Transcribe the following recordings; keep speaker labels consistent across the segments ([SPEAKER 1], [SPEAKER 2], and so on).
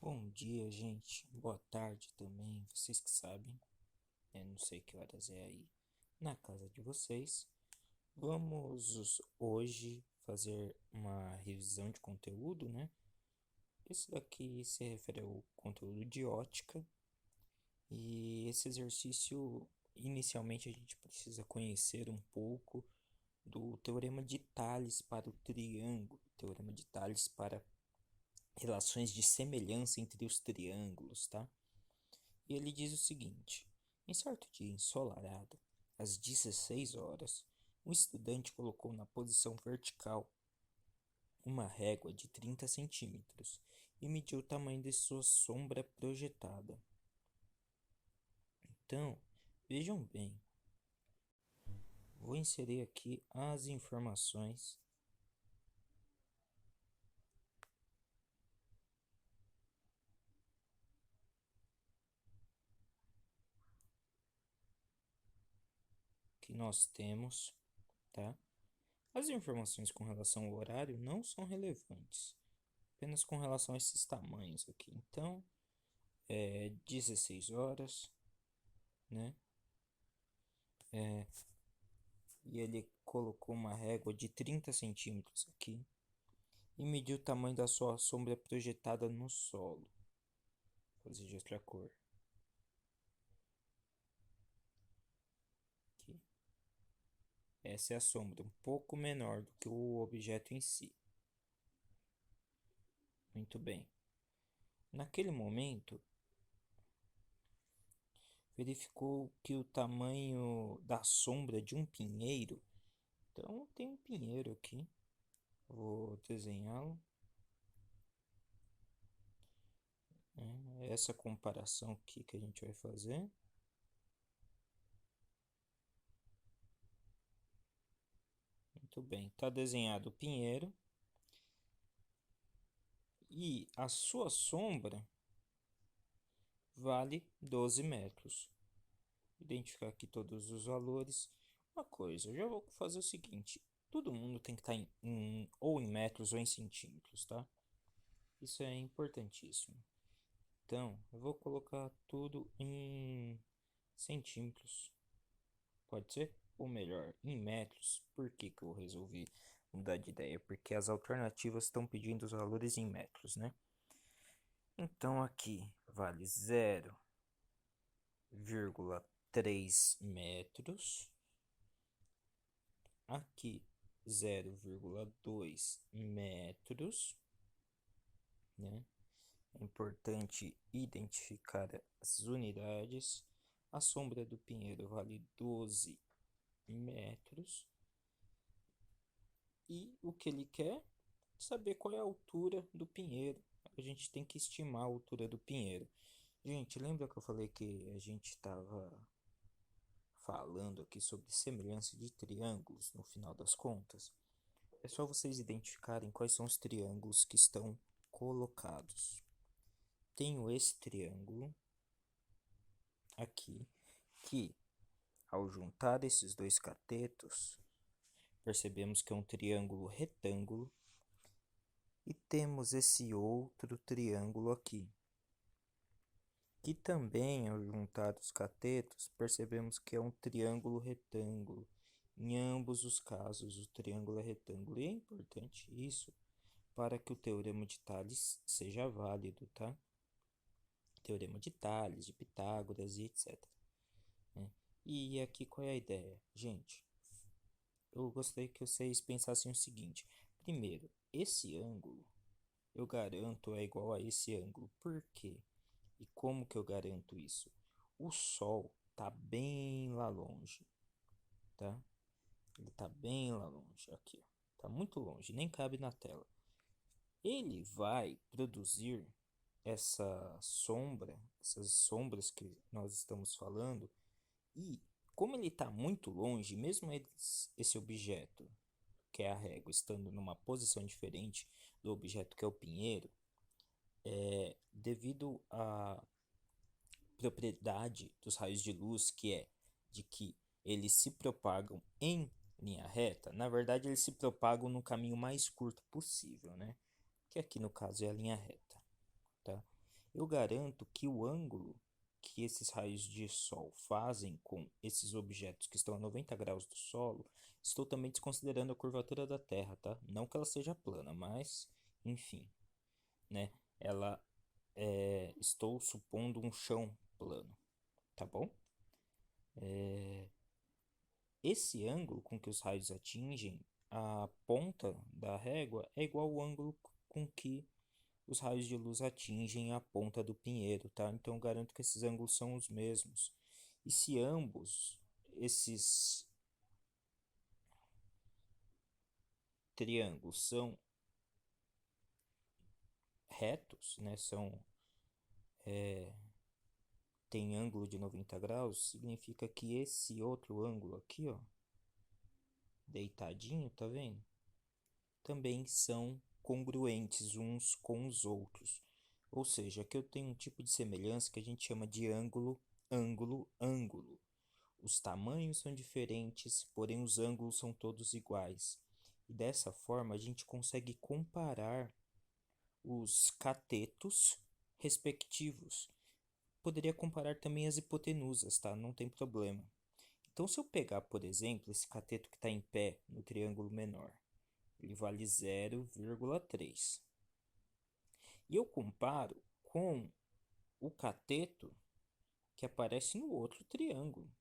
[SPEAKER 1] Bom dia, gente. Boa tarde também. Vocês que sabem. Não sei que horas é aí na casa de vocês. Vamos hoje fazer uma revisão de conteúdo, né? Esse daqui se refere ao conteúdo de ótica. E esse exercício, inicialmente, a gente precisa conhecer um pouco do teorema de Tales para o triângulo, teorema de Tales para relações de semelhança entre os triângulos, tá? E ele diz o seguinte: em certo dia ensolarado, às 16 horas, um estudante colocou na posição vertical uma régua de 30 centímetros e mediu o tamanho de sua sombra projetada. Então, vejam bem, vou inserir aqui as informações que nós temos, tá? As informações com relação ao horário não são relevantes, apenas com relação a esses tamanhos aqui. Então, 16 horas, né? E ele colocou uma régua de 30 centímetros aqui e mediu o tamanho da sua sombra projetada no solo. Vou fazer de outra cor. Aqui. Essa é a sombra, um pouco menor do que o objeto em si. Muito bem. Naquele momento, verificou que o tamanho da sombra de um pinheiro. Então, tem um pinheiro aqui. Vou desenhá-lo. Essa comparação aqui que a gente vai fazer. Muito bem, está desenhado o pinheiro e a sua sombra vale 12 metros. Identificar aqui todos os valores. Uma coisa, eu já vou fazer o seguinte: todo mundo tem que estar ou em metros ou em centímetros, tá? Isso é importantíssimo. Então, eu vou colocar tudo em centímetros. Pode ser? Ou melhor, em metros. Por que que eu resolvi mudar de ideia? Porque as alternativas estão pedindo os valores em metros, né? Então aqui vale 0,3 metros. Aqui 0,2 metros, né? É importante identificar as unidades. A sombra do pinheiro vale 12 metros. E o que ele quer? Saber qual é a altura do pinheiro. A gente tem que estimar a altura do pinheiro. Gente, lembra que eu falei que a gente estava falando aqui sobre semelhança de triângulos no final das contas? É só vocês identificarem quais são os triângulos que estão colocados. Tenho esse triângulo aqui, que ao juntar esses dois catetos, percebemos que é um triângulo retângulo. E temos esse outro triângulo aqui, que também, ao juntar os catetos, percebemos que é um triângulo retângulo. Em ambos os casos, o triângulo é retângulo. E é importante isso para que o teorema de Tales seja válido, tá? Teorema de Tales, de Pitágoras e etc. né? E aqui qual é a ideia? Gente, eu gostaria que vocês pensassem o seguinte. Primeiro, esse ângulo, eu garanto, é igual a esse ângulo. Por quê? E como que eu garanto isso? O Sol está bem lá longe, tá? Ele está bem lá longe, aqui, ó. Tá muito longe, nem cabe na tela. Ele vai produzir essa sombra, essas sombras que nós estamos falando, e como ele está muito longe, mesmo esse objeto, que é a régua, estando numa posição diferente do objeto que é o pinheiro, devido à propriedade dos raios de luz, que é de que eles se propagam em linha reta, na verdade eles se propagam no caminho mais curto possível, né? Que aqui no caso é a linha reta, tá? eu garanto que o ângulo que esses raios de sol fazem com esses objetos que estão a 90 graus do solo, estou também desconsiderando a curvatura da Terra, tá? Não que ela seja plana, mas, enfim, né? Ela estou supondo um chão plano, tá bom? Esse ângulo com que os raios atingem a ponta da régua é igual ao ângulo com que os raios de luz atingem a ponta do pinheiro, tá? Então eu garanto que esses ângulos são os mesmos. E se ambos esses triângulos são retos, né? Tem ângulo de 90 graus, significa que esse outro ângulo aqui, ó, deitadinho, tá vendo? Também são congruentes uns com os outros. Ou seja, aqui eu tenho um tipo de semelhança que a gente chama de ângulo, ângulo, ângulo. Os tamanhos são diferentes, porém os ângulos são todos iguais. E dessa forma a gente consegue comparar os catetos respectivos. Poderia comparar também as hipotenusas, tá? Não tem problema. Então, se eu pegar, por exemplo, esse cateto que está em pé no triângulo menor, ele vale 0,3. E eu comparo com o cateto que aparece no outro triângulo,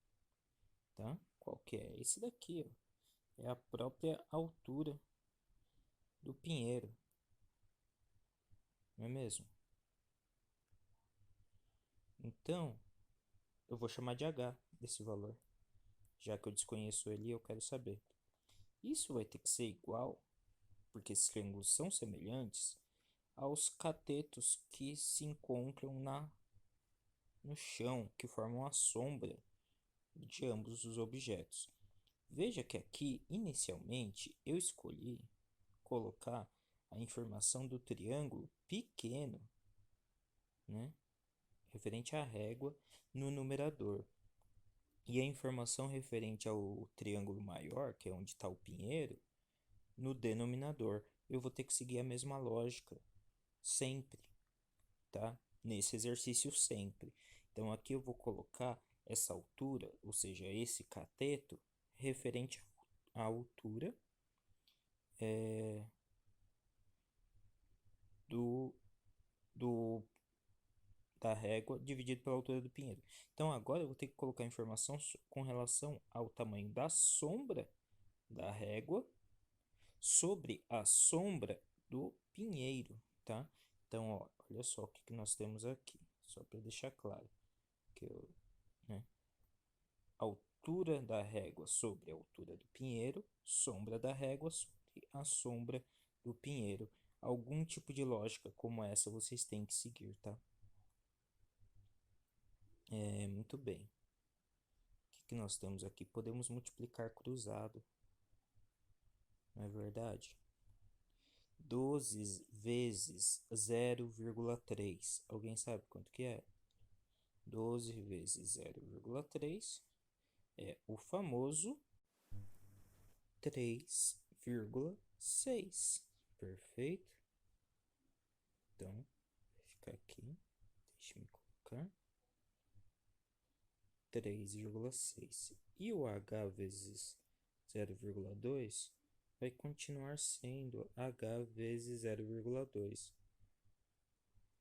[SPEAKER 1] tá? Qual que é? Esse daqui, ó. É a própria altura do pinheiro, não é mesmo? Então, eu vou chamar de H desse valor, já que eu desconheço ele e eu quero saber. Isso vai ter que ser igual, porque esses triângulos são semelhantes, aos catetos que se encontram no chão, que formam a sombra de ambos os objetos. Veja que aqui, inicialmente, eu escolhi colocar a informação do triângulo pequeno, né, referente à régua, no numerador. E a informação referente ao triângulo maior, que é onde está o pinheiro, no denominador. Eu vou ter que seguir a mesma lógica sempre, tá? Nesse exercício sempre. Então aqui eu vou colocar essa altura, ou seja, esse cateto, referente à altura do, do da régua dividido pela altura do pinheiro. Então agora eu vou ter que colocar informação com relação ao tamanho da sombra da régua sobre a sombra do pinheiro, tá? Então, ó, olha só o que nós temos aqui, só para deixar claro que eu, né? Altura da régua sobre a altura do pinheiro, sombra da régua sobre a sombra do pinheiro. Algum tipo de lógica como essa vocês têm que seguir, tá? Muito bem. O que nós temos aqui? Podemos multiplicar cruzado, não é verdade? 12 vezes 0,3. Alguém sabe quanto que é? 12 vezes 0,3 é o famoso 3,6. Perfeito? Então, vai ficar aqui. Deixa-me colocar. 3,6. E o h vezes 0,2 vai continuar sendo h vezes 0,2,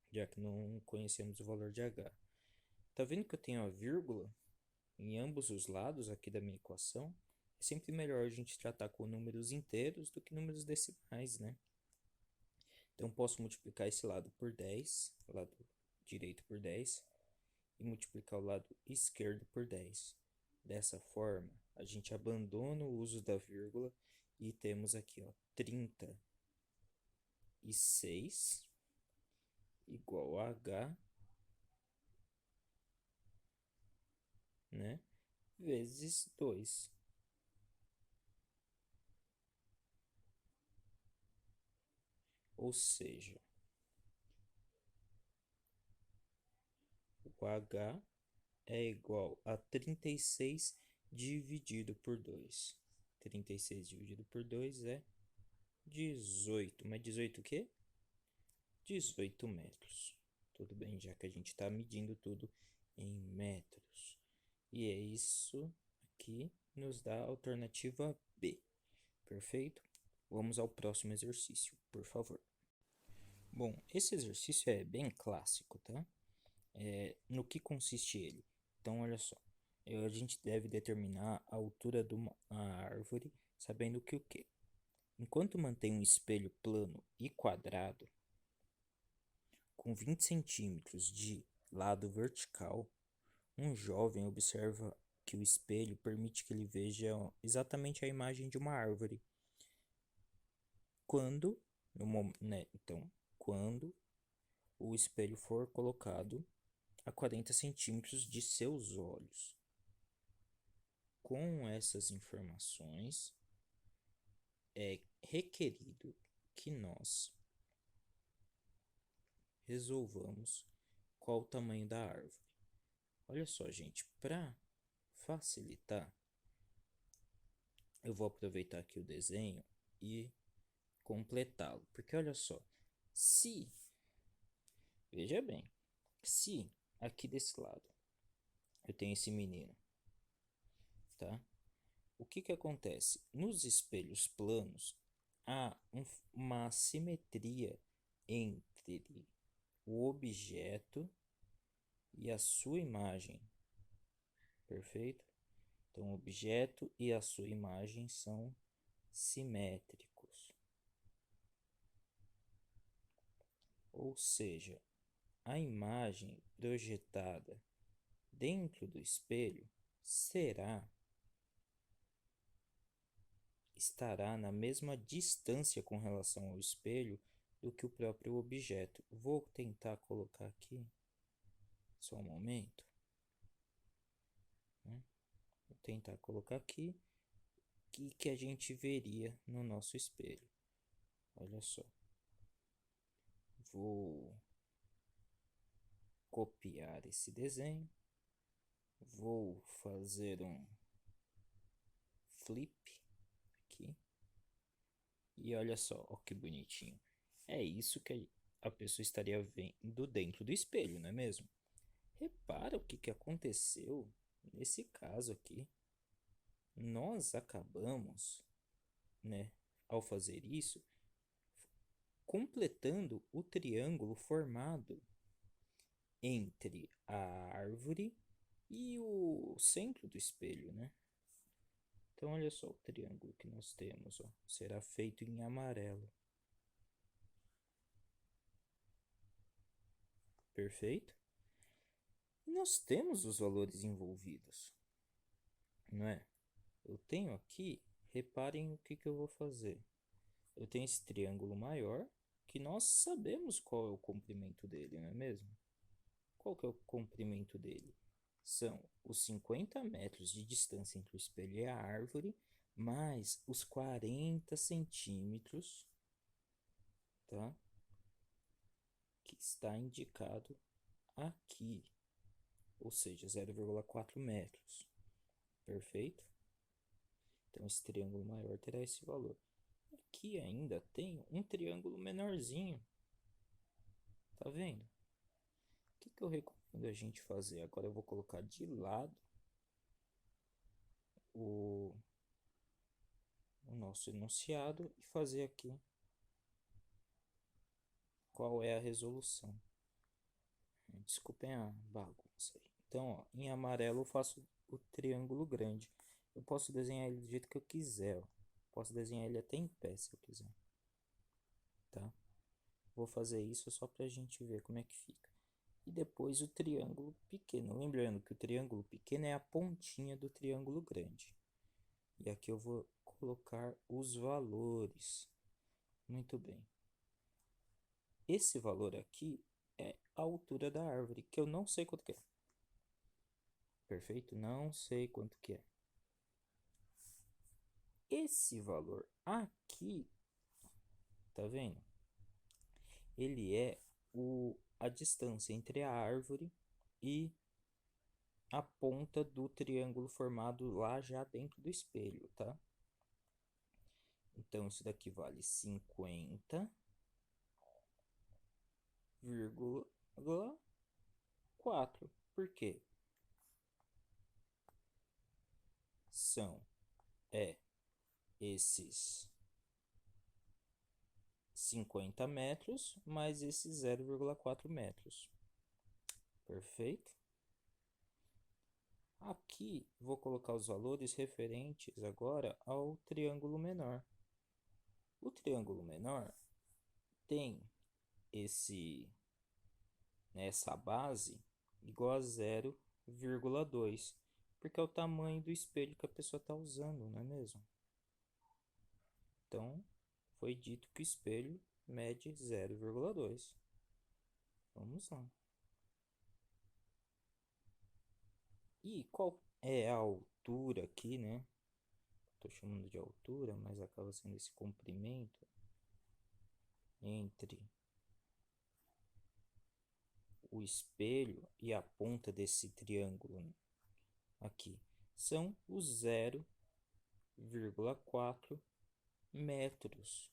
[SPEAKER 1] já que não conhecemos o valor de h. Tá vendo que eu tenho a vírgula em ambos os lados aqui da minha equação? É sempre melhor a gente tratar com números inteiros do que números decimais, né? Então, posso multiplicar esse lado por 10, lado direito por 10, e multiplicar o lado esquerdo por 10. Dessa forma, a gente abandona o uso da vírgula e temos aqui, ó, 36 igual a h, né, vezes 2. Ou seja, o h é igual a 36 dividido por 2. 36 dividido por 2 é 18. Mas 18 o quê? 18 metros. Tudo bem, já que a gente está medindo tudo em metros. E é isso aqui nos dá a alternativa B. Perfeito? Vamos ao próximo exercício, por favor. Bom, esse exercício é bem clássico, tá? No que consiste ele? Então, olha só. A gente deve determinar a altura de uma árvore, sabendo que o quê? Enquanto mantém um espelho plano e quadrado, com 20 centímetros de lado vertical, um jovem observa que o espelho permite que ele veja exatamente a imagem de uma árvore. Quando o espelho for colocado a 40 centímetros de seus olhos. Com essas informações, é requerido que nós resolvamos qual o tamanho da árvore. Olha só, gente, para facilitar, eu vou aproveitar aqui o desenho e completá-lo. Porque olha só, veja bem, se aqui desse lado eu tenho esse menino, tá? O que que acontece? Nos espelhos planos, há uma simetria entre o objeto e a sua imagem, perfeito? Então, o objeto e a sua imagem são simétricos. Ou seja, a imagem projetada dentro do espelho estará na mesma distância com relação ao espelho do que o próprio objeto. Vou tentar colocar aqui, só um momento. Vou tentar colocar aqui o que a gente veria no nosso espelho. Olha só. Vou copiar esse desenho. Vou fazer um flip aqui. E olha só, ó que bonitinho. É isso que a pessoa estaria vendo dentro do espelho, não é mesmo? Repara o que aconteceu nesse caso aqui. Nós acabamos, né, ao fazer isso, completando o triângulo formado entre a árvore e o centro do espelho, né? Então, olha só o triângulo que nós temos, ó, será feito em amarelo. Perfeito? E nós temos os valores envolvidos, não é? Eu tenho aqui, reparem o que eu vou fazer. Eu tenho esse triângulo maior, que nós sabemos qual é o comprimento dele, não é mesmo? Qual que é o comprimento dele? São os 50 metros de distância entre o espelho e a árvore, mais os 40 centímetros, tá? Que está indicado aqui, ou seja, 0,4 metros. Perfeito? Então, esse triângulo maior terá esse valor. Aqui ainda tem um triângulo menorzinho. Tá vendo? O que eu recomendo a gente fazer? Agora eu vou colocar de lado o nosso enunciado e fazer aqui qual é a resolução. Desculpem a bagunça aí. Então, ó, em amarelo eu faço o triângulo grande. Eu posso desenhar ele do jeito que eu quiser, ó. Posso desenhar ele até em pé se eu quiser. Tá? Vou fazer isso só pra gente ver como é que fica. E depois o triângulo pequeno. Lembrando que o triângulo pequeno é a pontinha do triângulo grande. E aqui eu vou colocar os valores. Muito bem. Esse valor aqui é a altura da árvore, que eu não sei quanto que é. Perfeito? Não sei quanto que é. Esse valor aqui, tá vendo? Ele é a distância entre a árvore e a ponta do triângulo formado lá já dentro do espelho, tá? Então, isso daqui vale 50,5 4. Por quê? São esses 50 metros mais esses 0,4 metros. Perfeito? Aqui vou colocar os valores referentes agora ao triângulo menor. O triângulo menor tem essa base igual a 0,2, porque é o tamanho do espelho que a pessoa está usando, não é mesmo? Então, foi dito que o espelho mede 0,2. Vamos lá. E qual é a altura aqui, né? Estou chamando de altura, mas acaba sendo esse comprimento entre o espelho e a ponta desse triângulo aqui. São os 0,4 metros,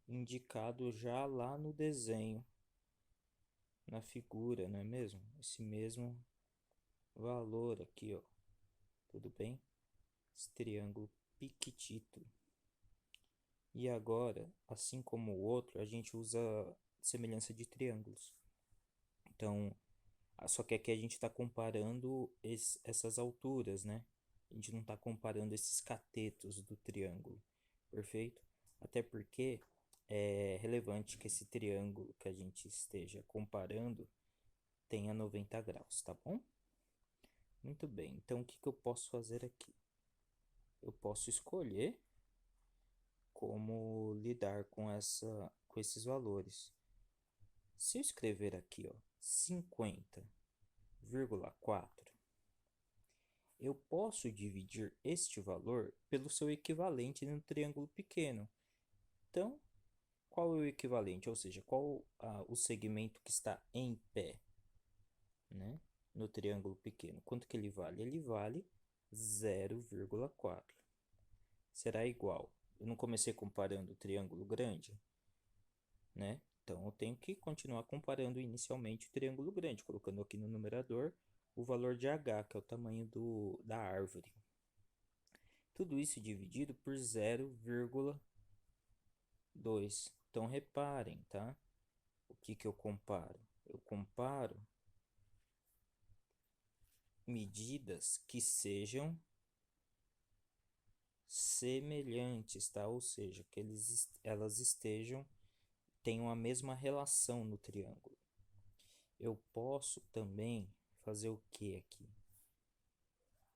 [SPEAKER 1] indicado já lá no desenho, na figura, não é mesmo? Esse mesmo valor aqui, ó. Tudo bem? Esse triângulo piquitito. E agora, assim como o outro, a gente usa semelhança de triângulos. Então, só que aqui a gente está comparando essas alturas, né? A gente não está comparando esses catetos do triângulo, perfeito? Até porque é relevante que esse triângulo que a gente esteja comparando tenha 90 graus, tá bom? Muito bem, então o que eu posso fazer aqui? Eu posso escolher como lidar com esses valores. Se eu escrever aqui, ó, 50,4, eu posso dividir este valor pelo seu equivalente no triângulo pequeno. Então, qual é o equivalente? Ou seja, qual o segmento que está em pé, né, no triângulo pequeno? Quanto que ele vale? Ele vale 0,4. Será igual. Eu não comecei comparando o triângulo grande, né? Então, eu tenho que continuar comparando inicialmente o triângulo grande, colocando aqui no numerador o valor de h, que é o tamanho da árvore. Tudo isso dividido por 0,2. Então, reparem, tá? O que eu comparo? Eu comparo medidas que sejam semelhantes, tá? Ou seja, que elas tenham a mesma relação no triângulo. Eu posso também fazer o que aqui?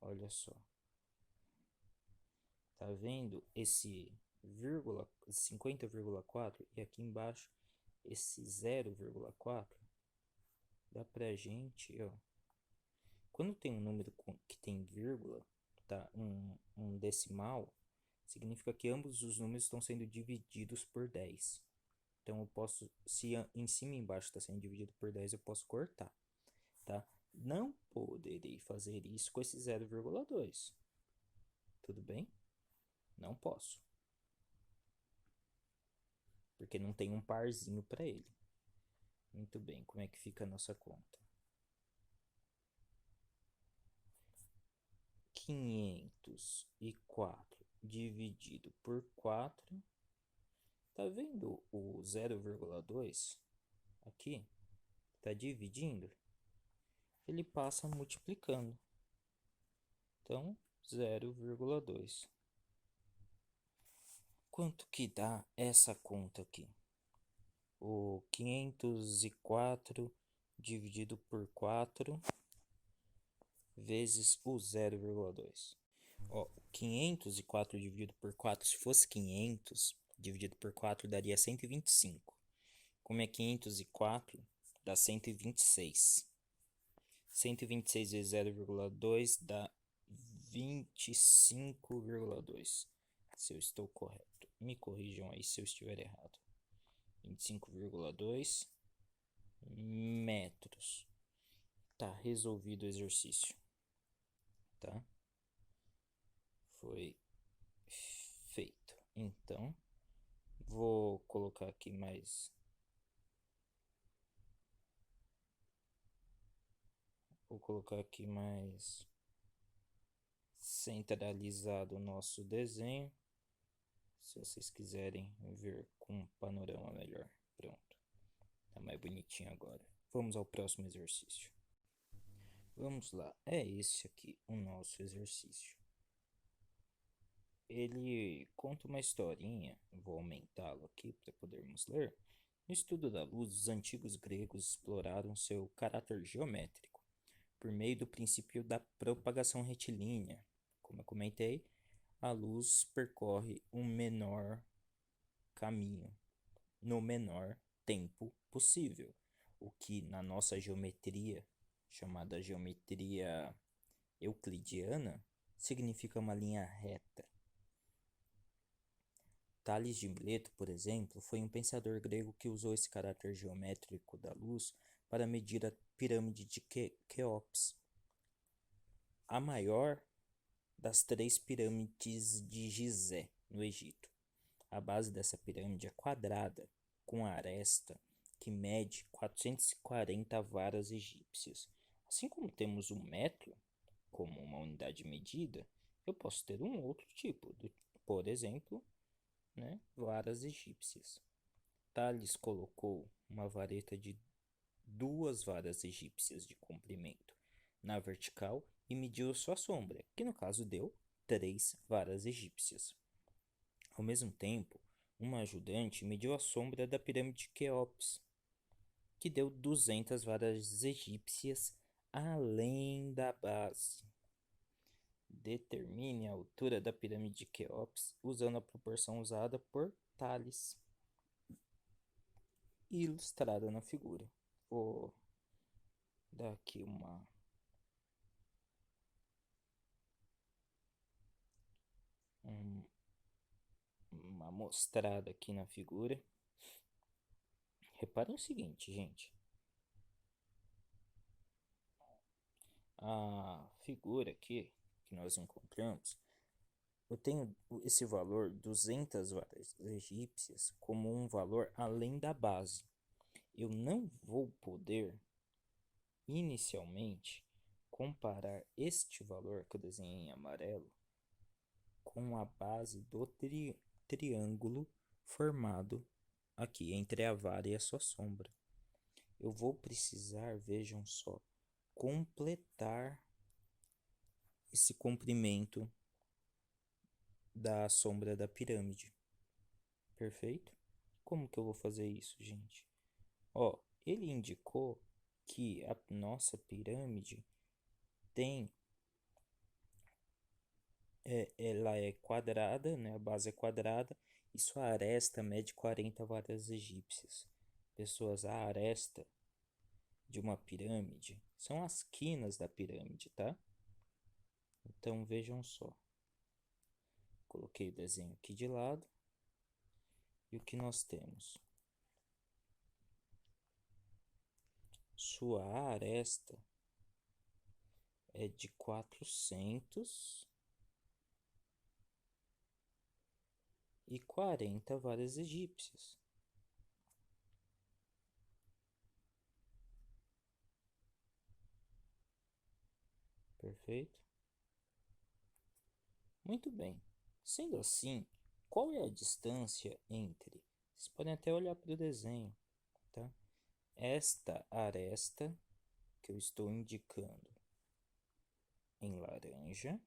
[SPEAKER 1] Olha só. Tá vendo esse 50,4 e aqui embaixo esse 0,4? Dá pra gente, ó. Quando tem um número que tem vírgula, tá? Um decimal, significa que ambos os números estão sendo divididos por 10. Então eu posso, se em cima e embaixo está sendo dividido por 10, eu posso cortar, tá? Não poderei fazer isso com esse 0,2. Tudo bem? Não posso. Porque não tem um parzinho para ele. Muito bem, como é que fica a nossa conta? 504 dividido por 4. Tá vendo o 0,2 aqui? Tá dividindo? Ele passa multiplicando. Então, 0,2. Quanto que dá essa conta aqui? O 504 dividido por 4 vezes o 0,2. Ó, 504 dividido por 4, se fosse 500 dividido por 4, daria 125. Como é 504, dá 126. 126 vezes 0,2 dá 25,2. Se eu estou correto. Me corrijam aí se eu estiver errado. 25,2 metros. Tá resolvido o exercício. Tá? Foi feito. Então, vou colocar aqui mais Vou colocar aqui mais centralizado o nosso desenho. Se vocês quiserem ver com um panorama melhor. Pronto. Tá mais bonitinho agora. Vamos ao próximo exercício. Vamos lá. É esse aqui o nosso exercício. Ele conta uma historinha. Vou aumentá-lo aqui para podermos ler. No estudo da luz, os antigos gregos exploraram seu caráter geométrico por meio do princípio da propagação retilínea. Como eu comentei, a luz percorre um menor caminho no menor tempo possível, o que na nossa geometria, chamada geometria euclidiana, significa uma linha reta. Tales de Mileto, por exemplo, foi um pensador grego que usou esse caráter geométrico da luz para medir a pirâmide de Quéops, a maior das 3 pirâmides de Gizé, no Egito. A base dessa pirâmide é quadrada, com a aresta que mede 440 varas egípcias. Assim como temos um metro como uma unidade de medida, eu posso ter um outro tipo, por exemplo, varas egípcias. Tales colocou uma vareta de 2 varas egípcias de comprimento na vertical e mediu sua sombra, que no caso deu 3 varas egípcias. Ao mesmo tempo, uma ajudante mediu a sombra da pirâmide de Quéops, que deu 200 varas egípcias além da base. Determine a altura da pirâmide de Quéops usando a proporção usada por Tales, ilustrada na figura. Vou dar aqui uma mostrada aqui na figura. Reparem o seguinte, gente. A figura aqui que nós encontramos, eu tenho esse valor 200 varas egípcias como um valor além da base. Eu não vou poder inicialmente comparar este valor que eu desenhei em amarelo com a base do triângulo formado aqui entre a vara e a sua sombra. Eu vou precisar, vejam só, completar esse comprimento da sombra da pirâmide. Perfeito? Como que eu vou fazer isso, gente? Ó, ele indicou que a nossa pirâmide ela é quadrada, né? A base é quadrada e sua aresta mede 40 varas egípcias. Pessoas, a aresta de uma pirâmide são as quinas da pirâmide, tá? Então vejam só. Coloquei o desenho aqui de lado. E o que nós temos? Sua aresta é de 440 varas egípcias. Perfeito? Muito bem. Sendo assim, qual é a distância entre? Vocês podem até olhar para o desenho, tá? Esta aresta que eu estou indicando em laranja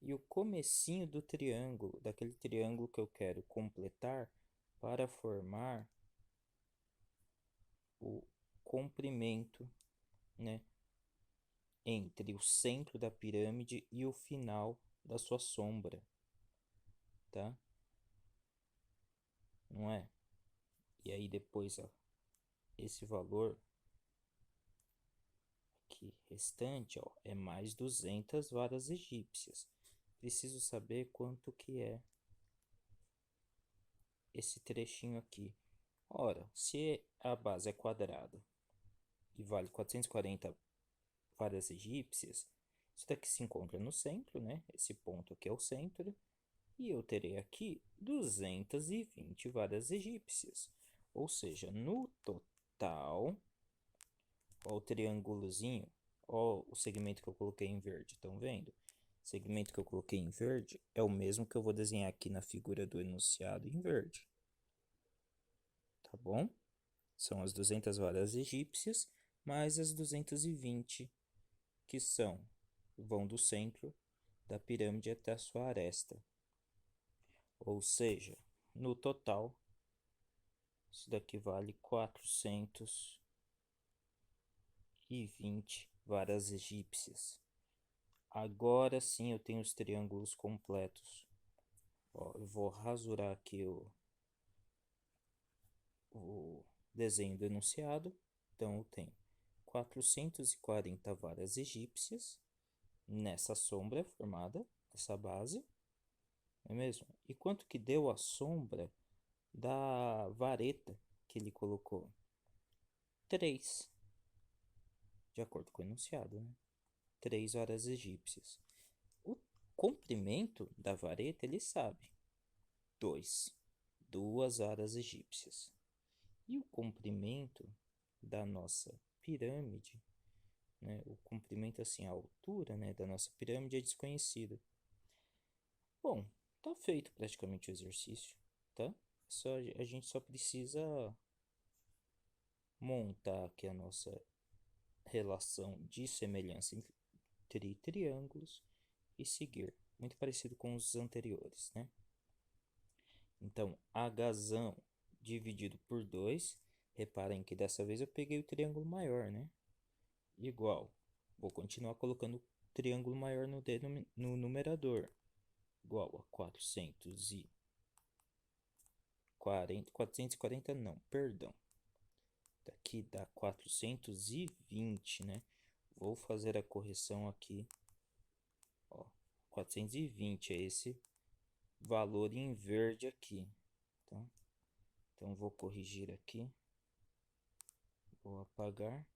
[SPEAKER 1] e o comecinho do triângulo, daquele triângulo que eu quero completar para formar o comprimento, né, entre o centro da pirâmide e o final da sua sombra, tá? Não é? E aí depois, ó, esse valor aqui restante, ó, é mais 200 varas egípcias. Preciso saber quanto que é esse trechinho aqui. Ora, se a base é quadrada e vale 440 varas egípcias, isso daqui se encontra no centro, né? Esse ponto aqui é o centro. E eu terei aqui 220 varas egípcias. Ou seja, no total, Ó o triângulozinho, ó o segmento que eu coloquei em verde, estão vendo? O segmento que eu coloquei em verde é o mesmo que eu vou desenhar aqui na figura do enunciado em verde. Tá bom? São as 200 varas egípcias, mais as 220 que vão do centro da pirâmide até a sua aresta. Ou seja, no total, isso daqui vale 420 varas egípcias. Agora sim eu tenho os triângulos completos. Ó, eu vou rasurar aqui o desenho do enunciado. Então eu tenho 440 varas egípcias nessa sombra formada, essa base, não é mesmo? E quanto que deu a sombra da vareta que ele colocou? 3, de acordo com o enunciado, né? 3 varas egípcias. O comprimento da vareta, ele sabe, 2 varas egípcias. E o comprimento da nossa pirâmide, né? O comprimento, assim, a altura, né, da nossa pirâmide é desconhecida. Bom, tá feito praticamente o exercício, tá? A gente só precisa montar aqui a nossa relação de semelhança entre triângulos e seguir. Muito parecido com os anteriores, né? Então, Hzão dividido por 2. Reparem que dessa vez eu peguei o triângulo maior, né? Igual. Vou continuar colocando o triângulo maior no numerador. Igual a 440 não, perdão. Daqui dá 420, né? Vou fazer a correção aqui. Ó, 420 é esse valor em verde aqui, tá? Então vou corrigir aqui. Vou apagar.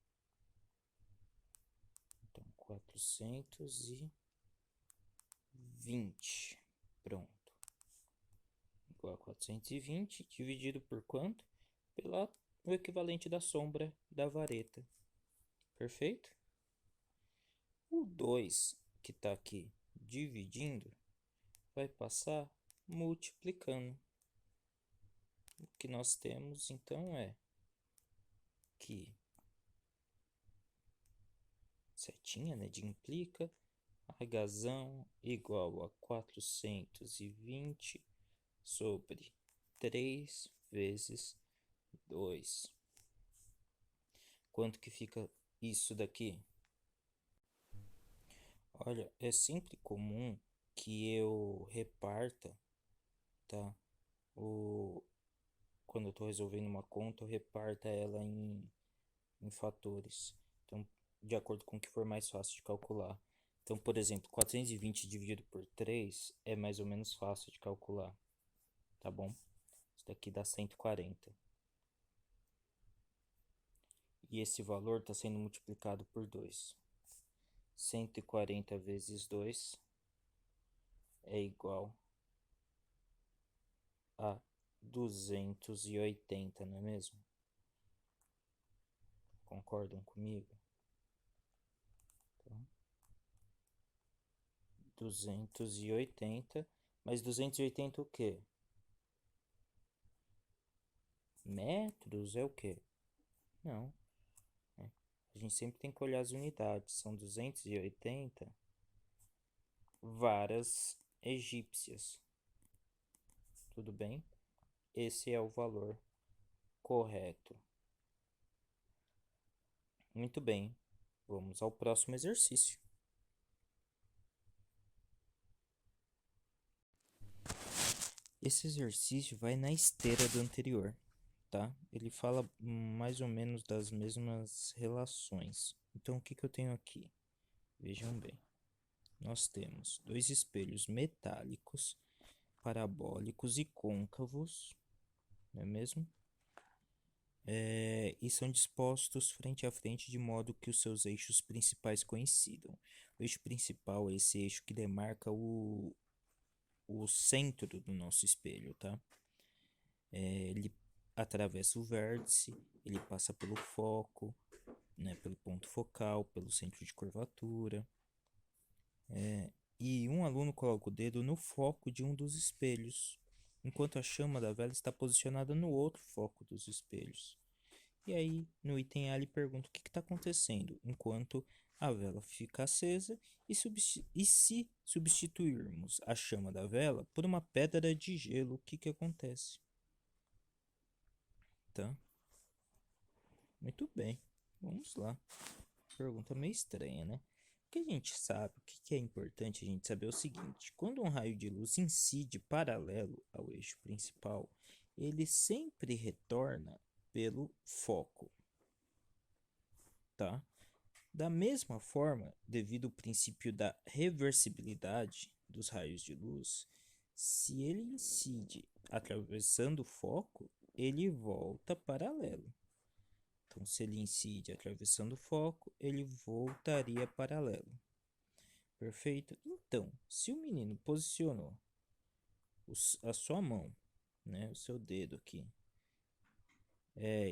[SPEAKER 1] Então 420. Pronto. Igual a 420 dividido por quanto? O equivalente da sombra da vareta. Perfeito? O 2 que está aqui dividindo vai passar multiplicando. O que nós temos então é que setinha, né, de implica, Hzão igual a 420 sobre 3 vezes 2. Quanto que fica isso daqui? Olha, é sempre comum que eu reparta, tá? Quando eu estou resolvendo uma conta, eu reparta ela em fatores. Então, de acordo com o que for mais fácil de calcular. Então, por exemplo, 420 dividido por 3 é mais ou menos fácil de calcular, tá bom? Isso daqui dá 140. E esse valor está sendo multiplicado por 2. 140 vezes 2 é igual a 280, não é mesmo? Concordam comigo? Então, 280, mas 280 o quê? Metros é o quê? Não. Né? A gente sempre tem que olhar as unidades. São 280 varas egípcias. Tudo bem? Esse é o valor correto. Muito bem. Vamos ao próximo exercício. Esse exercício vai na esteira do anterior, tá? Ele fala mais ou menos das mesmas relações. Então, o que eu tenho aqui? Vejam bem. Nós temos dois espelhos metálicos, parabólicos e côncavos, não é mesmo? E são dispostos frente a frente de modo que os seus eixos principais coincidam. O eixo principal é esse eixo que demarca o centro do nosso espelho, tá? Ele atravessa o vértice, ele passa pelo foco, né, pelo ponto focal, pelo centro de curvatura. E um aluno coloca o dedo no foco de um dos espelhos, enquanto a chama da vela está posicionada no outro foco dos espelhos. E aí, no item A, ele pergunta o que está acontecendo enquanto a vela fica acesa e se substituirmos a chama da vela por uma pedra de gelo, o que acontece? Tá? Muito bem, vamos lá. Pergunta meio estranha, né? O que a gente sabe, o que é importante a gente saber é o seguinte: quando um raio de luz incide paralelo ao eixo principal, ele sempre retorna pelo foco, tá? Da mesma forma, devido ao princípio da reversibilidade dos raios de luz, se ele incide atravessando o foco, ele volta paralelo. Então, se ele incide atravessando o foco, ele voltaria paralelo. Perfeito? Então, se o menino posicionou a sua mão, né, o seu dedo aqui,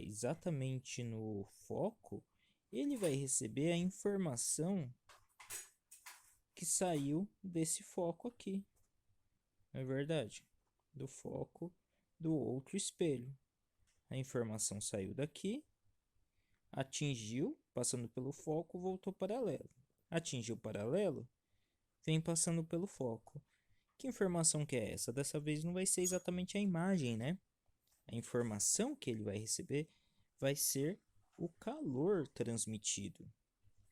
[SPEAKER 1] exatamente no foco, ele vai receber a informação que saiu desse foco aqui. Não é verdade? Do foco do outro espelho. A informação saiu daqui, atingiu, passando pelo foco, voltou paralelo. Atingiu paralelo, vem passando pelo foco. Que informação que é essa? Dessa vez não vai ser exatamente a imagem, né? A informação que ele vai receber vai ser o calor transmitido.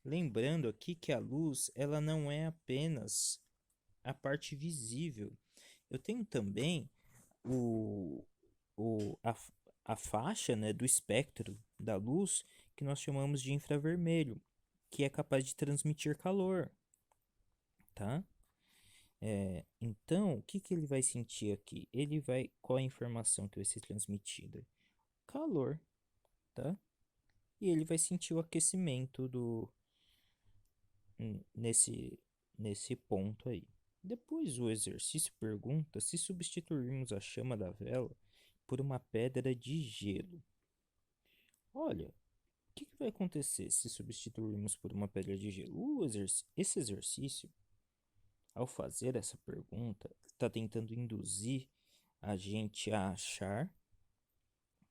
[SPEAKER 1] Lembrando aqui que a luz, ela não é apenas a parte visível. Eu tenho também o, o, a, a faixa, né, do espectro da luz que nós chamamos de infravermelho, que é capaz de transmitir calor, tá? Então, o que ele vai sentir aqui? Qual a informação que vai ser transmitida? Calor, tá? E ele vai sentir o aquecimento nesse, nesse ponto aí. Depois o exercício pergunta se substituirmos a chama da vela por uma pedra de gelo. Olha, o que vai acontecer se substituirmos por uma pedra de gelo? Esse exercício, ao fazer essa pergunta, está tentando induzir a gente a achar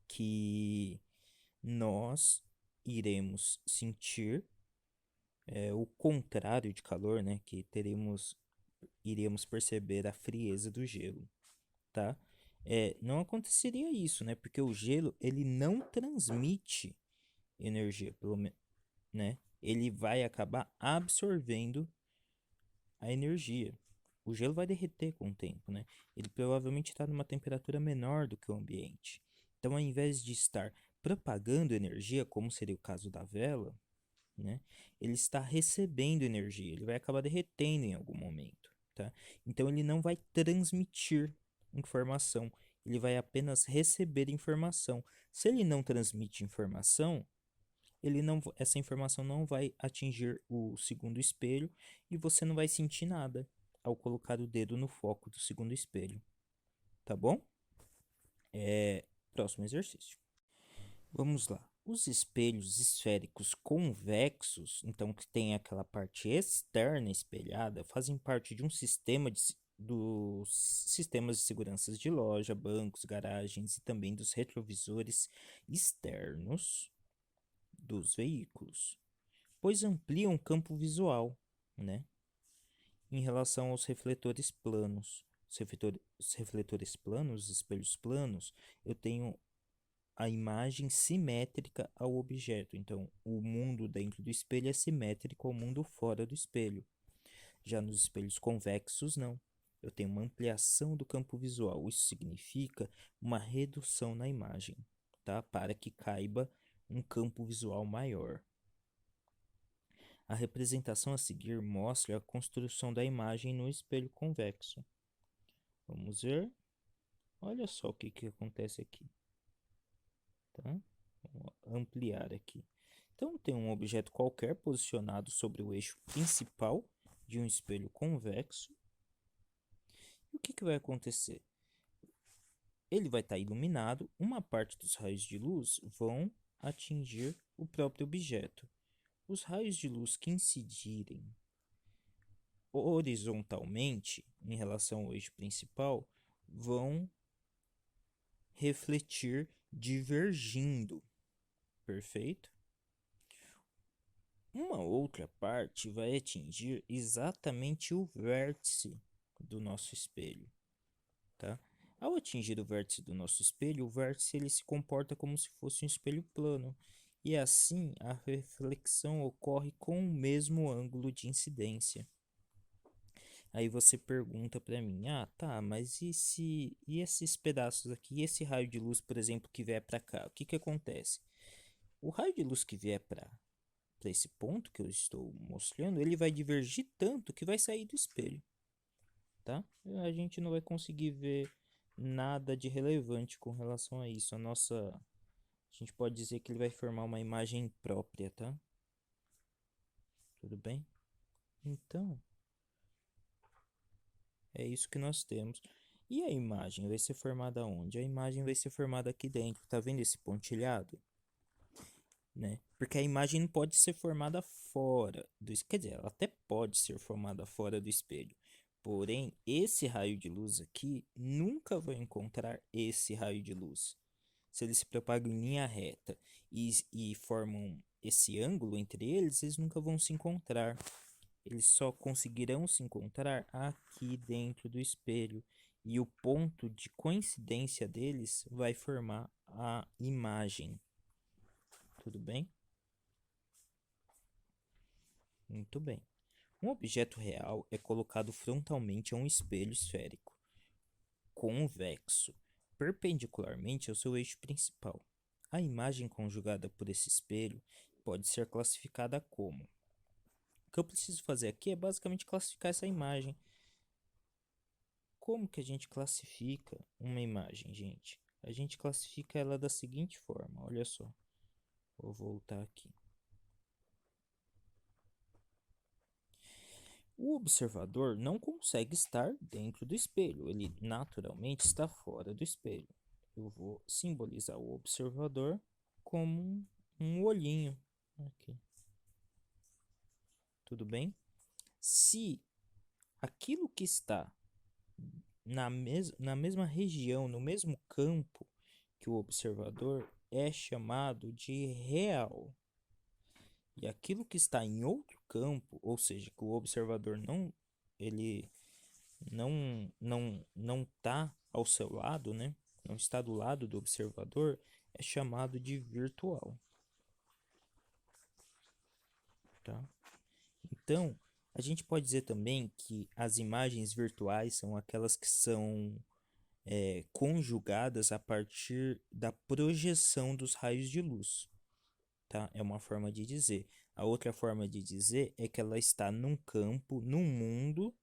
[SPEAKER 1] que nós iremos sentir o contrário de calor, né? Que iremos perceber a frieza do gelo, tá? Não aconteceria isso, né? Porque o gelo ele não transmite energia, pelo menos, né? Ele vai acabar absorvendo a energia. O gelo vai derreter com o tempo, né? Ele provavelmente está numa temperatura menor do que o ambiente. Então, ao invés de estar propagando energia, como seria o caso da vela, né? Ele está recebendo energia, ele vai acabar derretendo em algum momento, tá? Então ele não vai transmitir informação, ele vai apenas receber informação. Se ele não transmite informação, essa informação não vai atingir o segundo espelho e você não vai sentir nada ao colocar o dedo no foco do segundo espelho, tá bom? Próximo exercício. Vamos lá. Os espelhos esféricos convexos, então que tem aquela parte externa espelhada, fazem parte de um sistema dos sistemas de segurança de loja, bancos, garagens e também dos retrovisores externos dos veículos, pois ampliam o campo visual, né? Em relação aos refletores planos. Os refletores planos, os espelhos planos, eu tenho a imagem simétrica ao objeto. Então, o mundo dentro do espelho é simétrico ao mundo fora do espelho. Já nos espelhos convexos, não. Eu tenho uma ampliação do campo visual. Isso significa uma redução na imagem, tá? Para que caiba um campo visual maior. A representação a seguir mostra a construção da imagem no espelho convexo. Vamos ver. Olha só o que acontece aqui. Tá? Vou ampliar aqui. Então, tem um objeto qualquer posicionado sobre o eixo principal de um espelho convexo. E o que vai acontecer? Ele vai estar iluminado, uma parte dos raios de luz vão atingir o próprio objeto. os raios de luz que incidirem horizontalmente em relação ao eixo principal vão refletir divergindo, perfeito? Uma outra parte vai atingir exatamente o vértice do nosso espelho, tá? Ao atingir o vértice do nosso espelho, o vértice ele se comporta como se fosse um espelho plano, e assim a reflexão ocorre com o mesmo ângulo de incidência. Aí você pergunta para mim, ah, tá, mas e esses pedaços aqui, e esse raio de luz, por exemplo, que vier para cá, o que que acontece? O raio de luz que vier para esse ponto que eu estou mostrando, ele vai divergir tanto que vai sair do espelho, tá? A gente não vai conseguir ver nada de relevante com relação a isso. A gente pode dizer que ele vai formar uma imagem própria, tá? Tudo bem? Então, é isso que nós temos. E a imagem vai ser formada onde? A imagem vai ser formada aqui dentro. Tá vendo esse pontilhado? Né? Porque a imagem não pode ser formada fora do espelho. Quer dizer, ela até pode ser formada fora do espelho. Porém, esse raio de luz aqui nunca vai encontrar esse raio de luz. Se eles se propagam em linha reta e formam esse ângulo entre eles, eles nunca vão se encontrar. Eles só conseguirão se encontrar aqui dentro do espelho. E o ponto de coincidência deles vai formar a imagem. Tudo bem? Muito bem. Um objeto real é colocado frontalmente a um espelho esférico, convexo, perpendicularmente ao seu eixo principal. A imagem conjugada por esse espelho pode ser classificada como. O que eu preciso fazer aqui é basicamente classificar essa imagem. Como que a gente classifica uma imagem, gente? A gente classifica ela da seguinte forma, olha só. Vou voltar aqui. O observador não consegue estar dentro do espelho, ele naturalmente está fora do espelho. Eu vou simbolizar o observador como um olhinho aqui. Tudo bem? Se aquilo que está na mesma região, no mesmo campo que o observador é chamado de real, e aquilo que está em outro campo, ou seja, que o observador ele não está ao seu lado, né? Não está do lado do observador, é chamado de virtual, tá? Então, a gente pode dizer também que as imagens virtuais são aquelas que são conjugadas a partir da projeção dos raios de luz, tá? É uma forma de dizer. A outra forma de dizer é que ela está num campo, num mundo,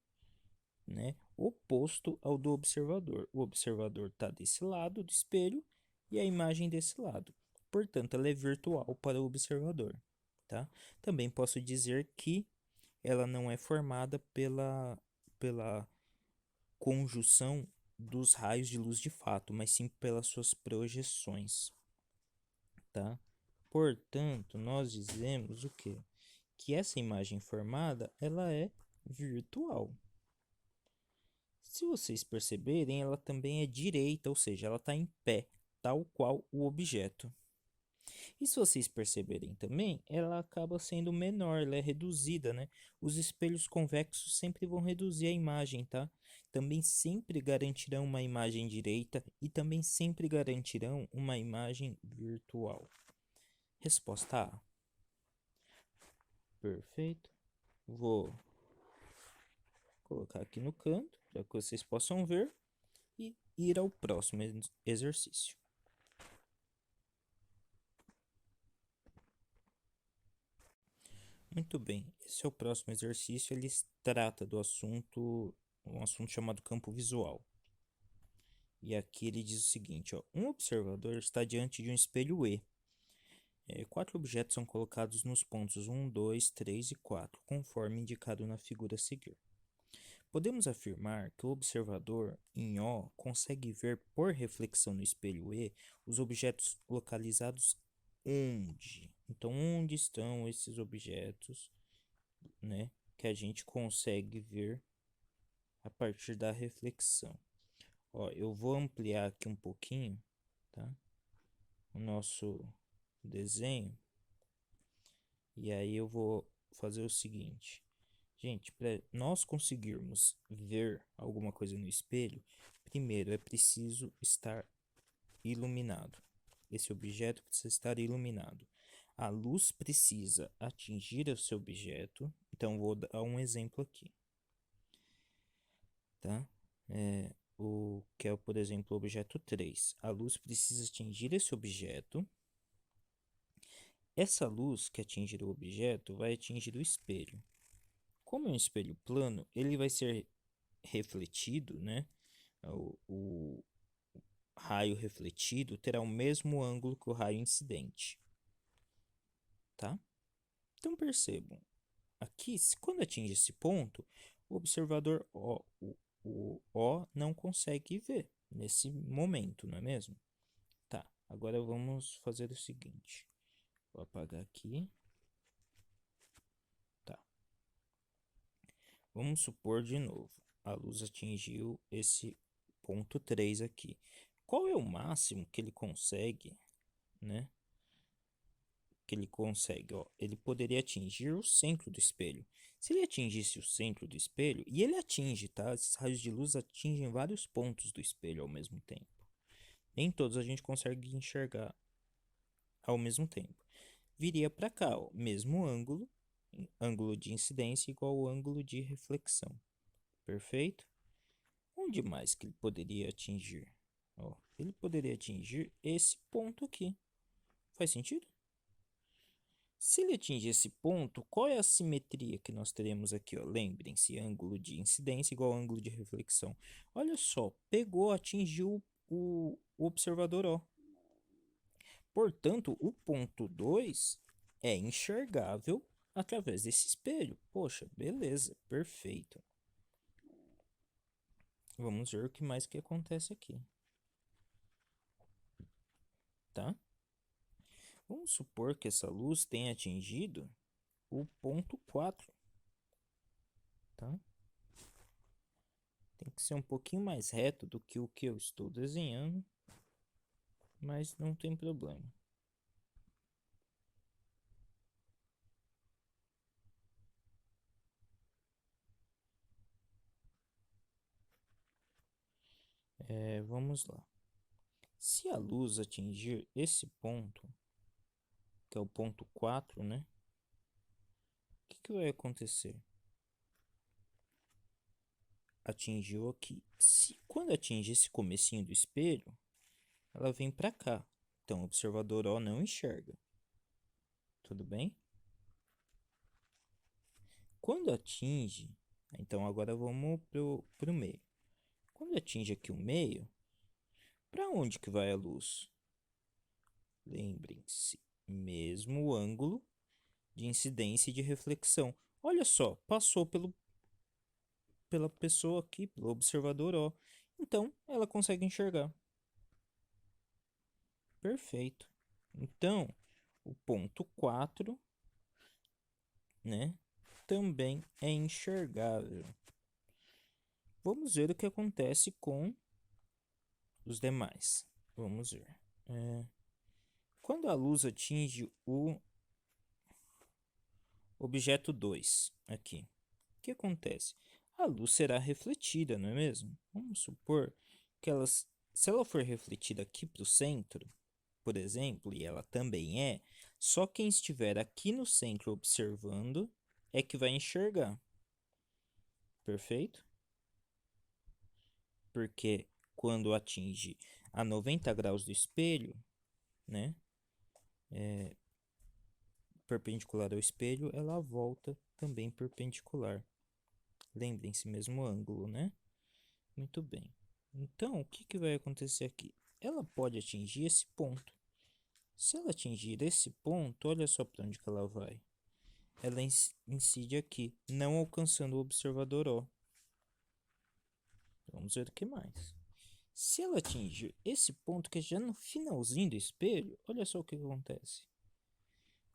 [SPEAKER 1] né, oposto ao do observador. O observador está desse lado do espelho e a imagem desse lado. Portanto, ela é virtual para o observador, tá? Também posso dizer que ela não é formada pela conjunção dos raios de luz de fato, mas sim pelas suas projeções, tá? Portanto, nós dizemos o quê? Que essa imagem formada, ela é virtual. Se vocês perceberem, ela também é direita, ou seja, ela está em pé, tal qual o objeto. E se vocês perceberem também, ela acaba sendo menor, ela é reduzida, né? Os espelhos convexos sempre vão reduzir a imagem, tá? Também sempre garantirão uma imagem direita e também sempre garantirão uma imagem virtual. Resposta A. Perfeito. Vou colocar aqui no canto para que vocês possam ver e ir ao próximo exercício. Muito bem, esse é o próximo exercício, ele trata do assunto, um assunto chamado campo visual. E aqui ele diz o seguinte, ó, um observador está diante de um espelho E. Quatro objetos são colocados nos pontos 1, 2, 3 e 4, conforme indicado na figura a seguir. Podemos afirmar que o observador em O consegue ver por reflexão no espelho E os objetos localizados onde? Então, onde estão esses objetos, né, que a gente consegue ver a partir da reflexão? Ó, eu vou ampliar aqui um pouquinho, tá? O nosso desenho. E aí eu vou fazer o seguinte. Gente, para nós conseguirmos ver alguma coisa no espelho, primeiro é preciso estar iluminado. Esse objeto precisa estar iluminado. A luz precisa atingir esse objeto. Então, vou dar um exemplo aqui, tá? O que é, por exemplo, o objeto 3. A luz precisa atingir esse objeto. Essa luz que atingir o objeto vai atingir o espelho. Como é um espelho plano, ele vai ser refletido, né? O raio refletido terá o mesmo ângulo que o raio incidente, tá? Então percebam, aqui, quando atinge esse ponto, o observador o O não consegue ver nesse momento, não é mesmo? Tá, agora vamos fazer o seguinte. Vou apagar aqui. Tá. Vamos supor de novo. A luz atingiu esse ponto 3 aqui. Qual é o máximo que ele consegue, né? Que ele consegue, ó, ele poderia atingir o centro do espelho. Se ele atingisse o centro do espelho, e ele atinge, tá? Esses raios de luz atingem vários pontos do espelho ao mesmo tempo. Nem todos a gente consegue enxergar ao mesmo tempo. Viria para cá, ó, mesmo ângulo, ângulo de incidência igual ao ângulo de reflexão. Perfeito? Onde mais que ele poderia atingir? Ó, ele poderia atingir esse ponto aqui. Faz sentido? Se ele atingir esse ponto, qual é a simetria que nós teremos aqui? Ó? Lembrem-se, ângulo de incidência igual ao ângulo de reflexão. Olha só, pegou, atingiu o observador O. Portanto, o ponto 2 é enxergável através desse espelho. Poxa, beleza, perfeito. Vamos ver o que mais que acontece aqui. Tá? Vamos supor que essa luz tenha atingido o ponto 4. Tá? Tem que ser um pouquinho mais reto do que o que eu estou desenhando, mas não tem problema. Vamos lá. Se a luz atingir esse ponto, que é o ponto 4, né? O que vai acontecer? Atingiu aqui. Quando atinge esse comecinho do espelho, ela vem para cá. Então, o observador O não enxerga. Tudo bem? Quando atinge, então agora vamos pro meio. Quando atinge aqui o meio, para onde que vai a luz? Lembrem-se, mesmo ângulo de incidência e de reflexão. Olha só, passou pela pessoa aqui, pelo observador ó. Então, ela consegue enxergar. Perfeito. Então, o ponto 4, né, também é enxergável. Vamos ver o que acontece com os demais. Vamos ver. Quando a luz atinge o objeto 2 aqui, o que acontece? A luz será refletida, não é mesmo? Vamos supor que se ela for refletida aqui para o centro, por exemplo, e ela também é, só quem estiver aqui no centro observando é que vai enxergar. Perfeito? Porque quando atinge a 90 graus do espelho, né, perpendicular ao espelho, ela volta também perpendicular. Lembrem-se, mesmo ângulo, né? Muito bem. Então, o que vai acontecer aqui? Ela pode atingir esse ponto. Se ela atingir esse ponto, olha só para onde que ela vai. Ela incide aqui, não alcançando o observador O. Vamos ver o que mais. Se ela atingir esse ponto, que é já no finalzinho do espelho, olha só o que acontece.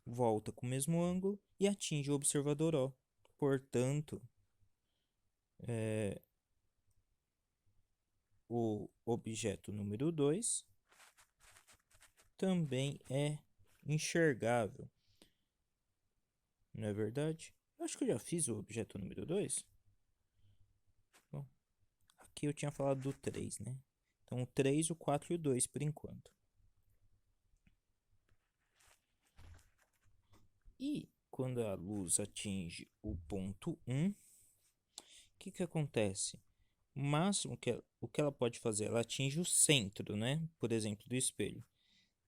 [SPEAKER 1] volta com o mesmo ângulo e atinge o observador O. Portanto, o objeto número 2 também é enxergável. Não é verdade? Eu acho que eu já fiz o objeto número 2. Bom, aqui eu tinha falado do 3, né? Então, o 3, o 4 e o 2 por enquanto. E quando a luz atinge o ponto 1, o que acontece? O máximo o que ela pode fazer, ela atinge o centro, né? Por exemplo, do espelho.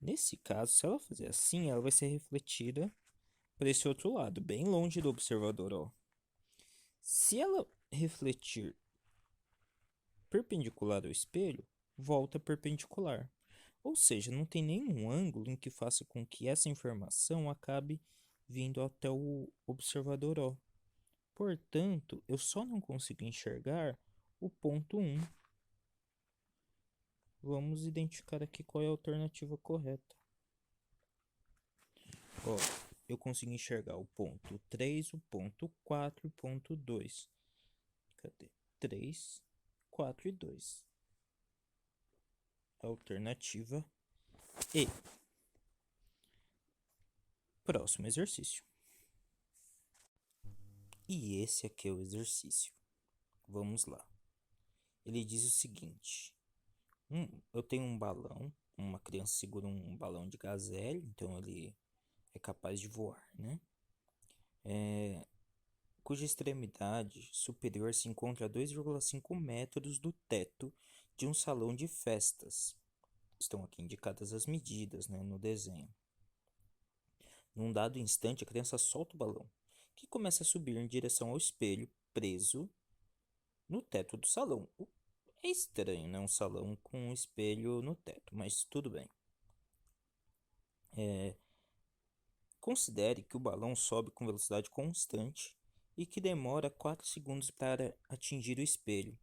[SPEAKER 1] Nesse caso, se ela fazer assim, ela vai ser refletida para esse outro lado, bem longe do observador, ó. Se ela refletir perpendicular ao espelho, volta perpendicular. Ou seja, não tem nenhum ângulo em que faça com que essa informação acabe vindo até o observador O. Portanto, eu só não consigo enxergar o ponto 1. Vamos identificar aqui qual é a alternativa correta. Ó, eu consigo enxergar o ponto 3, o ponto 4 e o ponto 2. Cadê? 3, 4 e 2. Alternativa E. Próximo exercício. E esse aqui é o exercício. Vamos lá. Ele diz o seguinte. Eu tenho um balão. Uma criança segura um balão de gás hélio. Então ele é capaz de voar, né? Cuja extremidade superior se encontra a 2,5 metros do teto de um salão de festas. Estão aqui indicadas as medidas, né, no desenho. Num dado instante, a criança solta o balão, que começa a subir em direção ao espelho preso no teto do salão. É estranho, né? Um salão com um espelho no teto, mas tudo bem. Considere que o balão sobe com velocidade constante e que demora 4 segundos para atingir o espelho.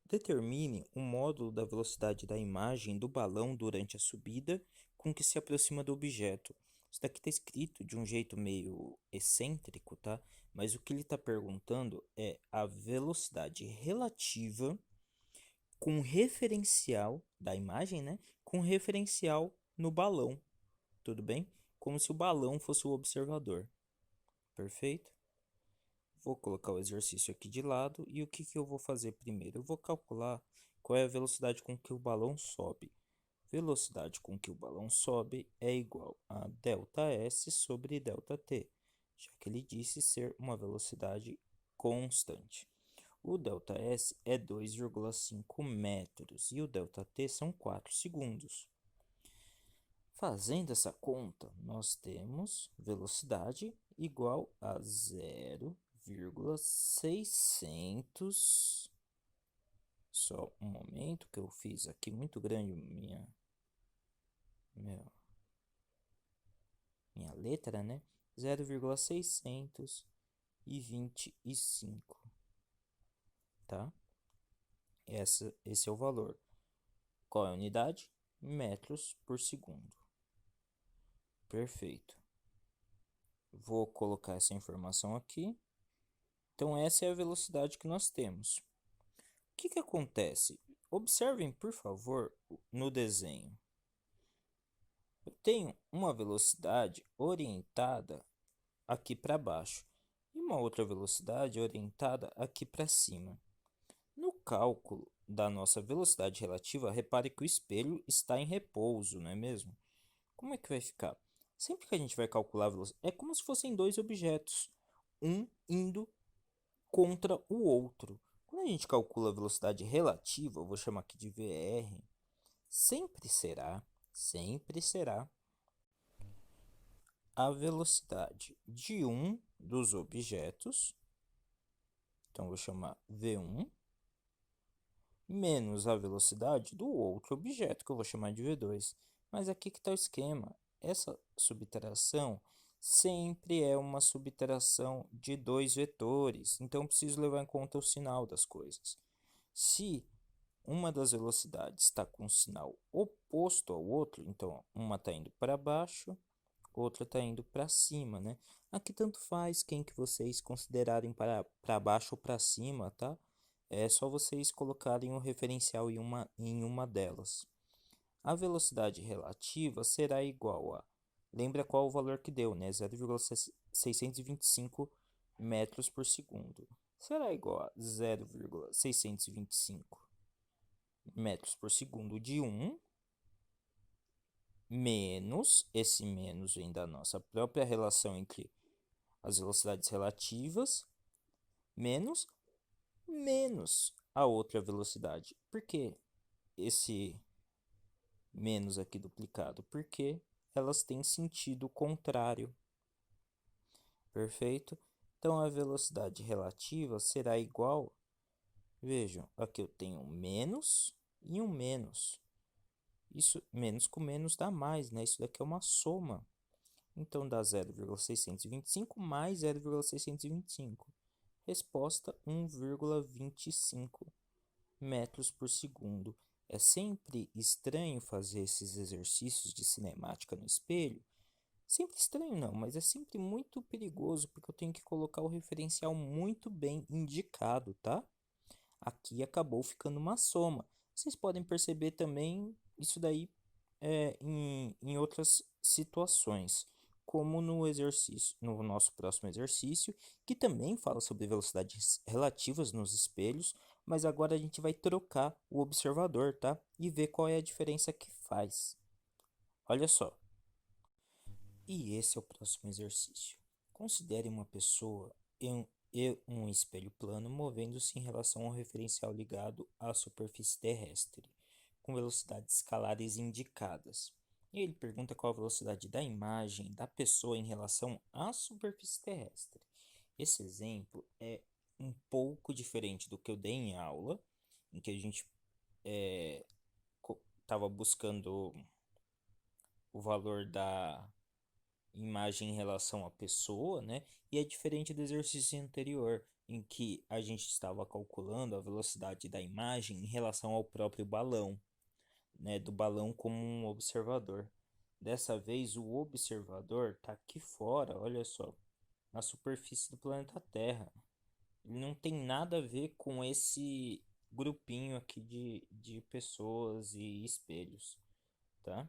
[SPEAKER 1] Determine o módulo da velocidade da imagem do balão durante a subida com que se aproxima do objeto. Isso daqui está escrito de um jeito meio excêntrico, tá? Mas o que ele está perguntando é a velocidade relativa com referencial da imagem, né? Com referencial no balão, tudo bem? Como se o balão fosse o observador. Perfeito? Vou colocar o exercício aqui de lado e o que eu vou fazer primeiro? Eu vou calcular qual é a velocidade com que o balão sobe. Velocidade com que o balão sobe é igual a ΔS sobre ΔT, já que ele disse ser uma velocidade constante. O ΔS é 2,5 metros e o ΔT são 4 segundos. Fazendo essa conta, nós temos velocidade igual a 0,600. Só um momento que eu fiz aqui muito grande minha letra, né? 0,625, tá? Esse é o valor. Qual é a unidade? Metros por segundo. Perfeito. Vou colocar essa informação aqui. Então, essa é a velocidade que nós temos. O que acontece? Observem, por favor, no desenho. Eu tenho uma velocidade orientada aqui para baixo e uma outra velocidade orientada aqui para cima. No cálculo da nossa velocidade relativa, repare que o espelho está em repouso, não é mesmo? Como é que vai ficar? Sempre que a gente vai calcular a velocidade, é como se fossem dois objetos, um indo contra o outro. Quando a gente calcula a velocidade relativa, eu vou chamar aqui de VR, sempre será a velocidade de um dos objetos, então vou chamar V1, menos a velocidade do outro objeto, que eu vou chamar de V2. Mas aqui que está o esquema. Essa subtração sempre é uma subtração de dois vetores, então preciso levar em conta o sinal das coisas. Se uma das velocidades está com um sinal oposto ao outro, então uma está indo para baixo outra está indo para cima, né? Aqui tanto faz quem que vocês considerarem para baixo ou para cima, tá? É só vocês colocarem o referencial em uma delas. A velocidade relativa será igual a... Lembra qual o valor que deu, né? 0,625 metros por segundo. Será igual a 0,625 metros por segundo de 1 menos, esse menos vem da nossa própria relação entre as velocidades relativas, menos a outra velocidade. Por que esse menos aqui duplicado? Porque elas têm sentido contrário. Perfeito? Então, a velocidade relativa será igual... Vejam, aqui eu tenho um menos e um menos. Isso, menos com menos dá mais, né? Isso daqui é uma soma. Então, dá 0,625 mais 0,625. Resposta 1,25 metros por segundo. É sempre estranho fazer esses exercícios de cinemática no espelho. Sempre estranho não, mas é sempre muito perigoso porque eu tenho que colocar o referencial muito bem indicado, tá? Aqui acabou ficando uma soma. Vocês podem perceber também isso daí em outras situações, como no exercício, no nosso próximo exercício, que também fala sobre velocidades relativas nos espelhos, mas agora a gente vai trocar o observador, tá? E ver qual é a diferença que faz. Olha só. E esse é o próximo exercício. Considere uma pessoa e um espelho plano movendo-se em relação ao referencial ligado à superfície terrestre, com velocidades escalares indicadas. E ele pergunta qual a velocidade da imagem da pessoa em relação à superfície terrestre. Esse exemplo é um pouco diferente do que eu dei em aula, em que a gente estava buscando o valor da imagem em relação à pessoa, né? E é diferente do exercício anterior, em que a gente estava calculando a velocidade da imagem em relação ao próprio balão, né? Do balão como um observador. Dessa vez, o observador está aqui fora, olha só, na superfície do planeta Terra. Ele não tem nada a ver com esse grupinho aqui de pessoas e espelhos, tá?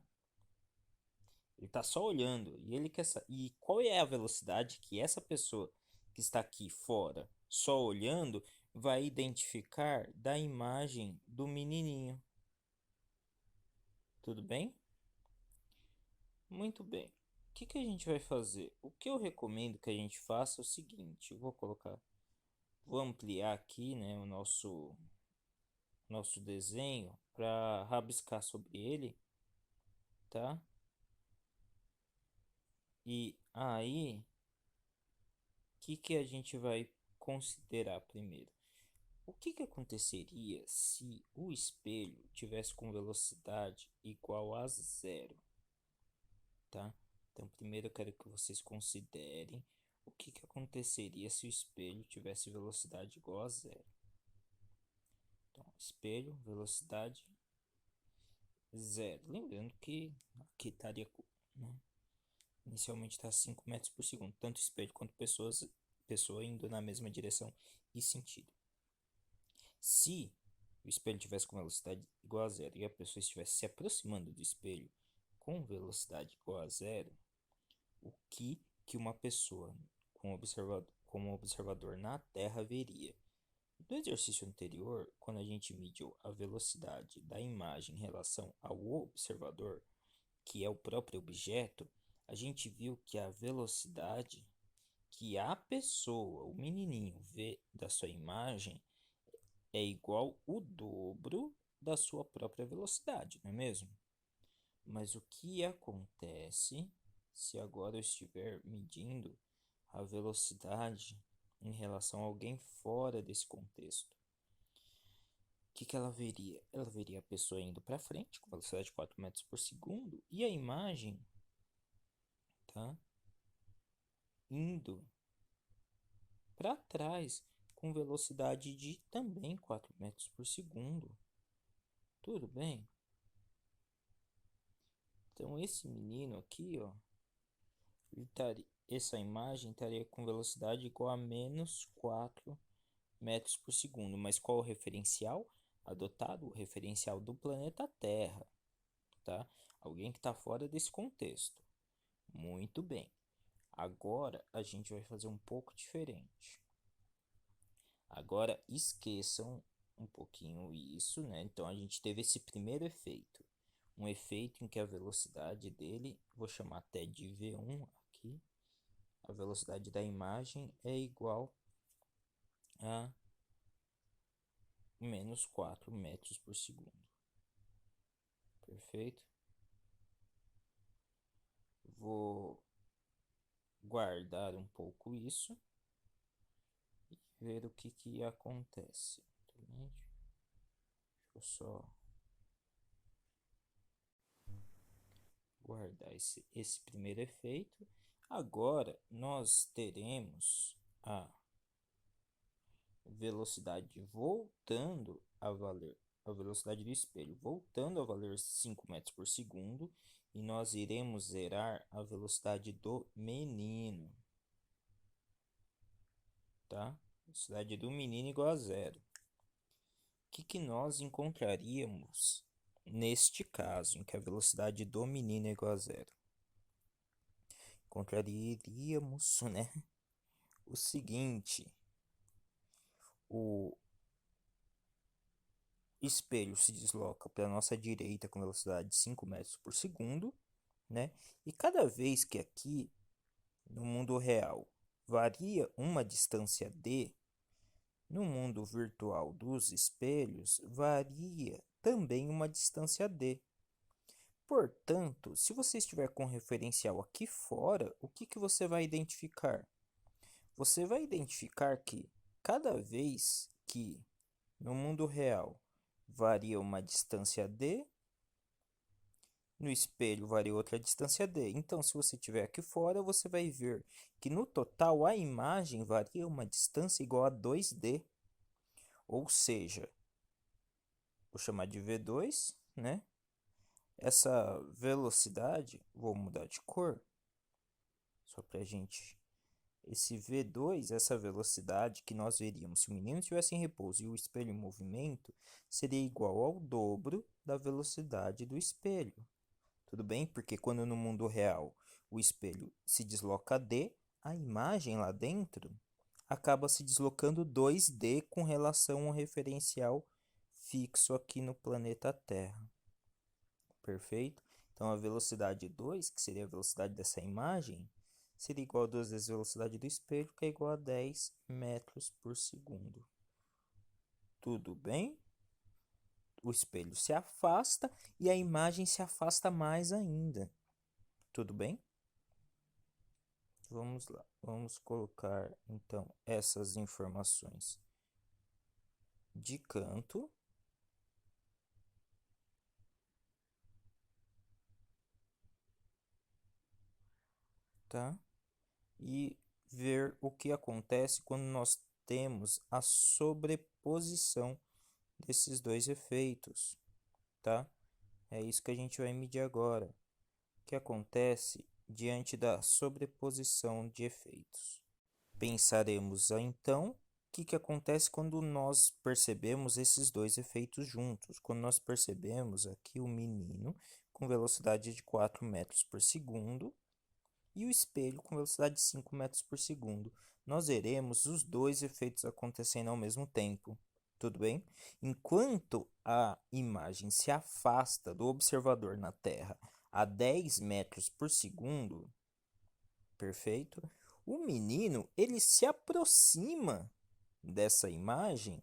[SPEAKER 1] Ele está só olhando e ele quer saber. E qual é a velocidade que essa pessoa que está aqui fora, só olhando, vai identificar da imagem do menininho? Tudo bem? Muito bem. O que a gente vai fazer? O que eu recomendo que a gente faça é o seguinte: vou ampliar aqui, né, o nosso desenho para rabiscar sobre ele, tá? E aí, o que a gente vai considerar primeiro? O que aconteceria se o espelho tivesse com velocidade igual a zero, tá? Então, primeiro eu quero que vocês considerem o que aconteceria se o espelho tivesse velocidade igual a zero. Então, espelho, velocidade zero. Lembrando que aqui estaria, né? Inicialmente está 5 metros por segundo, tanto espelho quanto pessoa indo na mesma direção e sentido. Se o espelho tivesse com velocidade igual a zero e a pessoa estivesse se aproximando do espelho com velocidade igual a zero, o que uma pessoa como observador na Terra veria? No exercício anterior, quando a gente mediu a velocidade da imagem em relação ao observador, que é o próprio objeto, a gente viu que a velocidade que a pessoa, o menininho, vê da sua imagem é igual o dobro da sua própria velocidade, não é mesmo? Mas o que acontece se agora eu estiver medindo a velocidade em relação a alguém fora desse contexto? O que ela veria? Ela veria a pessoa indo para frente com velocidade de 4 metros por segundo e a imagem, tá? Indo para trás com velocidade de também 4 metros por segundo. Tudo bem? Então esse menino aqui, ó, Essa imagem estaria com velocidade igual a menos 4 metros por segundo. Mas qual o referencial adotado? O referencial do planeta Terra, tá? Alguém que está fora desse contexto. Muito bem. Agora a gente vai fazer um pouco diferente. Agora esqueçam um pouquinho isso, né? Então a gente teve esse primeiro efeito. Um efeito em que a velocidade dele, vou chamar até de V1 aqui. A velocidade da imagem é igual a menos 4 metros por segundo. Perfeito? Vou guardar um pouco isso e ver o que acontece. Deixa eu só guardar esse primeiro efeito. Agora nós teremos a velocidade voltando a valer, a velocidade do espelho voltando a valer 5 metros por segundo, e nós iremos zerar a velocidade do menino, tá? Velocidade do menino igual a zero. O que nós encontraríamos neste caso, em que a velocidade do menino é igual a zero? Encontraríamos, né, o seguinte: o espelho se desloca para a nossa direita com velocidade de 5 metros por segundo, né? E cada vez que aqui no mundo real varia uma distância d, no mundo virtual dos espelhos varia também uma distância d. Portanto, se você estiver com referencial aqui fora, o que você vai identificar? Você vai identificar que cada vez que no mundo real varia uma distância d, no espelho varia outra distância d. Então, se você estiver aqui fora, você vai ver que no total a imagem varia uma distância igual a 2d. Ou seja, vou chamar de V2, né? Essa velocidade, vou mudar de cor, só para a gente. Esse V2, essa velocidade que nós veríamos se o menino estivesse em repouso e o espelho em movimento, seria igual ao dobro da velocidade do espelho. Tudo bem? Porque quando no mundo real o espelho se desloca d, a imagem lá dentro acaba se deslocando 2d com relação ao referencial fixo aqui no planeta Terra. Perfeito? Então a velocidade 2, que seria a velocidade dessa imagem, seria igual a 2 vezes a velocidade do espelho, que é igual a 10 metros por segundo. Tudo bem? O espelho se afasta e a imagem se afasta mais ainda. Tudo bem? Vamos lá. Vamos colocar então essas informações de canto. Tá? E ver o que acontece quando nós temos a sobreposição desses dois efeitos, tá? É isso que a gente vai medir agora. O que acontece diante da sobreposição de efeitos? Pensaremos então o que acontece quando nós percebemos esses dois efeitos juntos. Quando nós percebemos aqui o menino com velocidade de 4 metros por segundo e o espelho com velocidade de 5 metros por segundo. Nós veremos os dois efeitos acontecendo ao mesmo tempo. Tudo bem? Enquanto a imagem se afasta do observador na Terra a 10 metros por segundo, perfeito? O menino, ele se aproxima dessa imagem,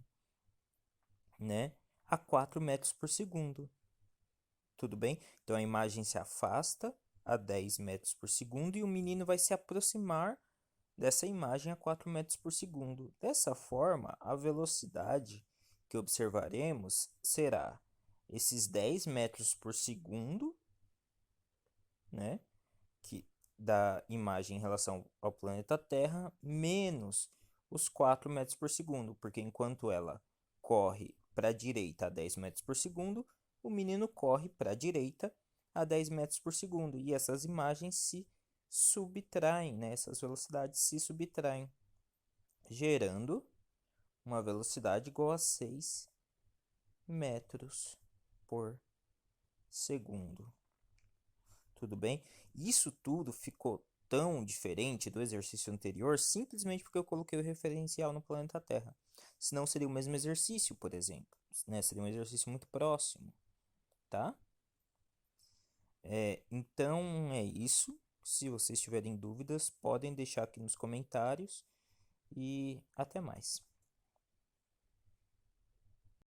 [SPEAKER 1] né, a 4 metros por segundo. Tudo bem? Então a imagem se afasta a 10 metros por segundo e o menino vai se aproximar dessa imagem a 4 metros por segundo. Dessa forma, a velocidade que observaremos será esses 10 metros por segundo, né, que, da imagem em relação ao planeta Terra, menos os 4 metros por segundo, porque enquanto ela corre para a direita a 10 metros por segundo, o menino corre para a direita a 10 metros por segundo, e essas imagens se subtraem, né? Essas velocidades se subtraem, gerando uma velocidade igual a 6 metros por segundo. Tudo bem? Isso tudo ficou tão diferente do exercício anterior simplesmente porque eu coloquei o referencial no planeta Terra. Senão seria o mesmo exercício, por exemplo, né? Seria um exercício muito próximo, tá? Então é isso. Se vocês tiverem dúvidas, podem deixar aqui nos comentários e até mais.